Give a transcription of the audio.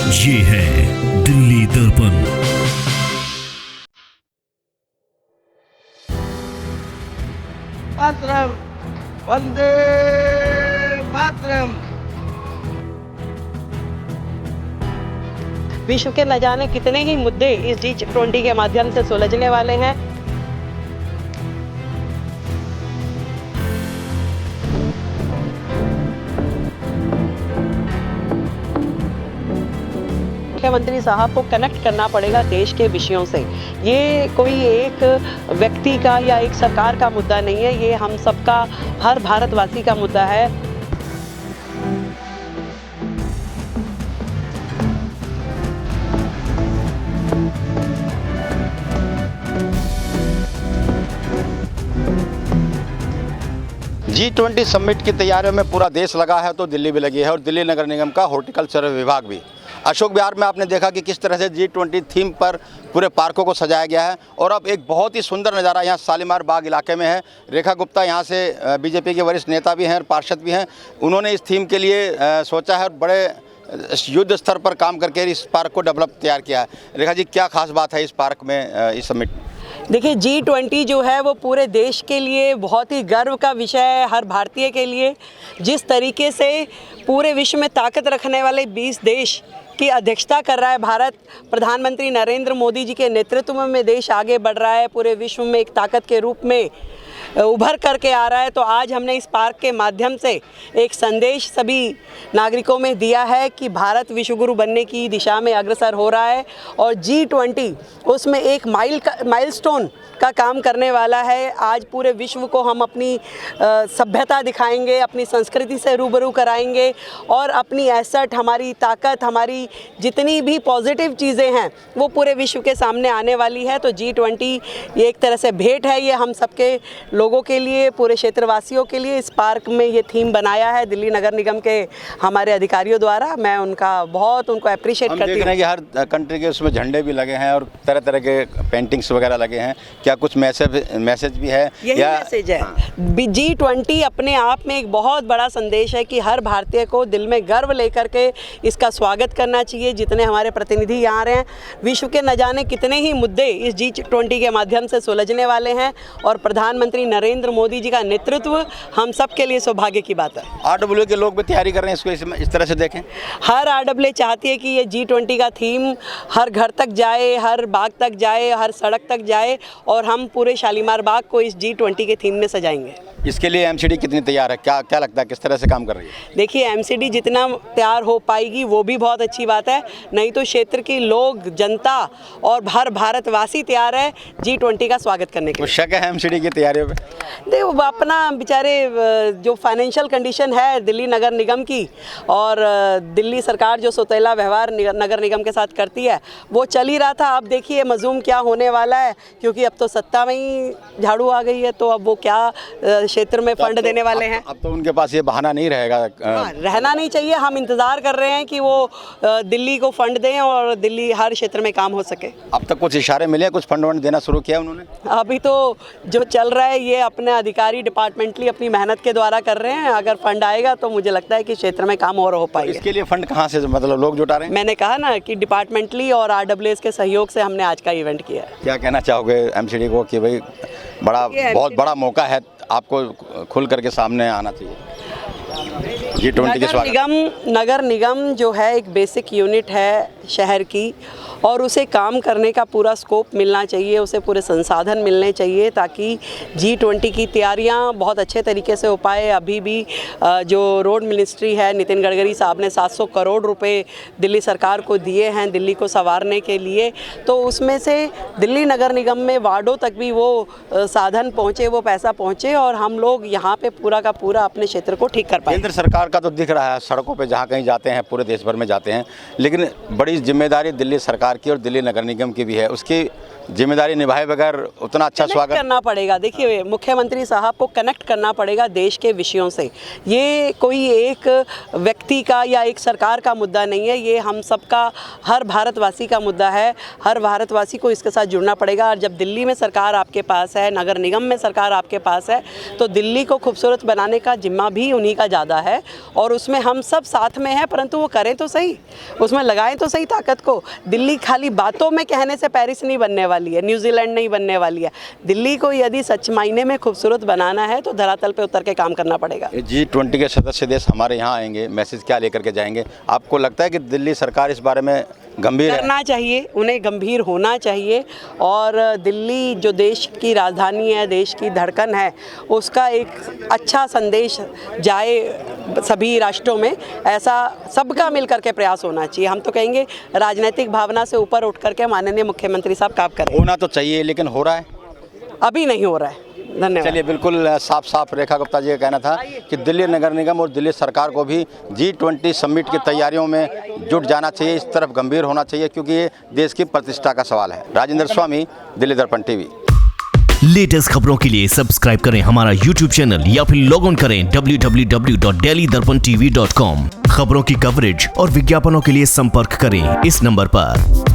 ये है दिल्ली दर्पण। मातरम, वंदे मातरम। विश्व के न जाने कितने ही मुद्दे इस G20 के माध्यम से सुलझने वाले हैं। मुख्यमंत्री साहब को कनेक्ट करना पड़ेगा देश के विषयों से। ये कोई एक व्यक्ति का या एक सरकार का मुद्दा नहीं है, ये हम सबका, हर भारतवासी का मुद्दा है। G20 समिट की तैयारियों में पूरा देश लगा है तो दिल्ली भी लगी है, और दिल्ली नगर निगम का हॉर्टिकल्चर विभाग भी। अशोक विहार में आपने देखा कि किस तरह से G20 थीम पर पूरे पार्कों को सजाया गया है। और अब एक बहुत ही सुंदर नज़ारा यहाँ शालीमार बाग इलाके में है। रेखा गुप्ता यहाँ से बीजेपी के वरिष्ठ नेता भी हैं और पार्षद भी हैं। उन्होंने इस थीम के लिए सोचा है और बड़े युद्ध स्तर पर काम करके इस पार्क को डेवलप तैयार किया है। रेखा जी, क्या खास बात है इस पार्क में, इस समिट में? देखिए, G20 जो है वो पूरे देश के लिए बहुत ही गर्व का विषय है, हर भारतीय के लिए। जिस तरीके से पूरे विश्व में ताकत रखने वाले 20 देश की अध्यक्षता कर रहा है भारत, प्रधानमंत्री नरेंद्र मोदी जी के नेतृत्व में देश आगे बढ़ रहा है, पूरे विश्व में एक ताकत के रूप में उभर करके आ रहा है। तो आज हमने इस पार्क के माध्यम से एक संदेश सभी नागरिकों में दिया है कि भारत विश्वगुरु बनने की दिशा में अग्रसर हो रहा है, और G20 उसमें एक माइलस्टोन का काम करने वाला है। आज पूरे विश्व को हम अपनी सभ्यता दिखाएंगे, अपनी संस्कृति से रूबरू कराएंगे, और अपनी एसेट, हमारी ताकत, हमारी जितनी भी पॉजिटिव चीज़ें हैं वो पूरे विश्व के सामने आने वाली है। तो G20 ये एक तरह से भेंट है, ये हम सबके लोगों के लिए, पूरे क्षेत्रवासियों के लिए। इस पार्क में ये थीम बनाया है दिल्ली नगर निगम के हमारे अधिकारियों द्वारा। मैं उनको अप्रिशिएट करती हूँ। देख रहे हैं कि हर कंट्री के उसमें झंडे भी लगे हैं और तरह तरह के पेंटिंग्स वगैरह लगे हैं। क्या कुछ मैसेज भी है? यही मैसेज है। G20 अपने आप में एक बहुत बड़ा संदेश है कि हर भारतीय को दिल में गर्व लेकर के इसका स्वागत करना चाहिए। जितने हमारे प्रतिनिधि यहाँ आ रहे हैं, विश्व के न जाने कितने ही मुद्दे इस G20 के माध्यम से सुलझने वाले हैं, और प्रधानमंत्री नरेंद्र मोदी जी का नेतृत्व हम सब के लिए सौभाग्य की बात है। RWA के लोग भी तैयारी कर रहे हैं इसको इस तरह से देखें। हर RWA चाहती है कि ये G20 का थीम हर घर तक जाए, हर बाग तक जाए, हर सड़क तक जाए, और हम पूरे शालीमार बाग को इस G20 के थीम में सजाएंगे। इसके लिए MCD कितनी तैयार है? क्या लगता है, किस तरह से काम कर रही है? देखिए, MCD जितना तैयार हो पाएगी वो भी बहुत अच्छी बात है, नहीं तो क्षेत्र के लोग, जनता और हर भारतवासी तैयार है G20 का स्वागत करने के लिए। शक है MCD की तैयारियों पे? देखो, अपना बेचारे जो फाइनेंशियल कंडीशन है दिल्ली नगर निगम की, और दिल्ली सरकार जो सौतेला व्यवहार नगर निगम के साथ करती है, वो चल ही रहा था। अब देखिए मज़ूम क्या होने वाला है, क्योंकि अब तो सत्ता में ही झाड़ू आ गई है, तो अब वो क्या क्षेत्र में फंड देने वाले हैं। अब तो उनके पास ये बहाना नहीं रहेगा। रहना नहीं चाहिए। हम इंतज़ार कर रहे हैं कि वो दिल्ली को फंड दें और दिल्ली हर क्षेत्र में काम हो सके। अब तक कुछ इशारे मिले, कुछ फंड वंड देना शुरू किया उन्होंने? अभी तो जो चल रहा है ये अपने अधिकारी डिपार्टमेंटली अपनी मेहनत के द्वारा कर रहे हैं। अगर फंड आएगा तो मुझे लगता है कि क्षेत्र में काम और हो पाएगा। इसके लिए फंड कहाँ से, मतलब लोग जुटा रहे हैं? मैंने कहा ना कि डिपार्टमेंटली और RWA के सहयोग से हमने आज का इवेंट किया है। क्या कहना चाहोगे MCD को कि भाई बहुत बड़ा मौका है, आपको खुल करके सामने आना चाहिए? G20 के स्वागत। नगर निगम जो है एक बेसिक यूनिट है शहर की, और उसे काम करने का पूरा स्कोप मिलना चाहिए, उसे पूरे संसाधन मिलने चाहिए, ताकि G20 की तैयारियां बहुत अच्छे तरीके से हो पाए। अभी भी जो रोड मिनिस्ट्री है, नितिन गडकरी साहब ने 700 करोड़ रुपए दिल्ली सरकार को दिए हैं दिल्ली को संवारने के लिए, तो उसमें से दिल्ली नगर निगम में वार्डों तक भी वो साधन पहुँचे, वो पैसा पहुँचे, और हम लोग यहाँ पे पूरा का पूरा अपने क्षेत्र को ठीक कर पाए। केंद्र सरकार का तो दिख रहा है सड़कों पे, जहाँ कहीं जाते हैं पूरे देश भर में जाते हैं, लेकिन बड़ी जिम्मेदारी दिल्ली सरकार की और दिल्ली नगर निगम की भी है। उसकी जिम्मेदारी निभाए बगैर उतना अच्छा कनेक्ट स्वागत करना पड़ेगा। देखिए, मुख्यमंत्री साहब को कनेक्ट करना पड़ेगा देश के विषयों से। ये कोई एक व्यक्ति का या एक सरकार का मुद्दा नहीं है, ये हम सबका, हर भारतवासी का मुद्दा है। हर भारतवासी को इसके साथ जुड़ना पड़ेगा। और जब दिल्ली में सरकार आपके पास है, नगर निगम में सरकार आपके पास है, तो दिल्ली को खूबसूरत बनाने का जिम्मा भी उन्हीं का ज़्यादा है। और उसमें हम सब साथ में हैं, परंतु वो करें तो सही, उसमें लगाएं तो सही ताकत को। दिल्ली खाली बातों में कहने से पेरिस नहीं बनने वाली है, न्यूजीलैंड नहीं बनने वाली है। दिल्ली को यदि सच मायने में खूबसूरत बनाना है तो धरातल पे उतर के काम करना पड़ेगा। G20 के सदस्य देश हमारे यहाँ आएंगे, मैसेज क्या लेकर के जाएंगे? आपको लगता है कि दिल्ली सरकार इस बारे में गंभीर है? करना चाहिए, उन्हें गंभीर होना चाहिए। और दिल्ली जो देश की राजधानी है, देश की धड़कन है, उसका एक अच्छा संदेश जाए सभी राष्ट्रों में, ऐसा सबका मिलकर के प्रयास होना चाहिए। हम तो कहेंगे राजनीतिक भावना से ऊपर उठ करके माननीय मुख्यमंत्री साहब काम करें। होना तो चाहिए, लेकिन हो रहा है? अभी नहीं हो रहा है। धन्यवाद। चलिए, बिल्कुल साफ साफ रेखा गुप्ता जी का कहना था कि दिल्ली नगर निगम और दिल्ली सरकार को भी G20 समिट की तैयारियों में जुट जाना चाहिए, इस तरफ गंभीर होना चाहिए, क्योंकि ये देश की प्रतिष्ठा का सवाल है। राजेंद्र स्वामी, दिल्ली दर्पण टीवी। लेटेस्ट खबरों के लिए सब्सक्राइब करें हमारा YouTube चैनल या फिर लॉग ऑन करें www.delhidarpantv.com। खबरों की कवरेज और विज्ञापनों के लिए संपर्क करें इस नंबर पर।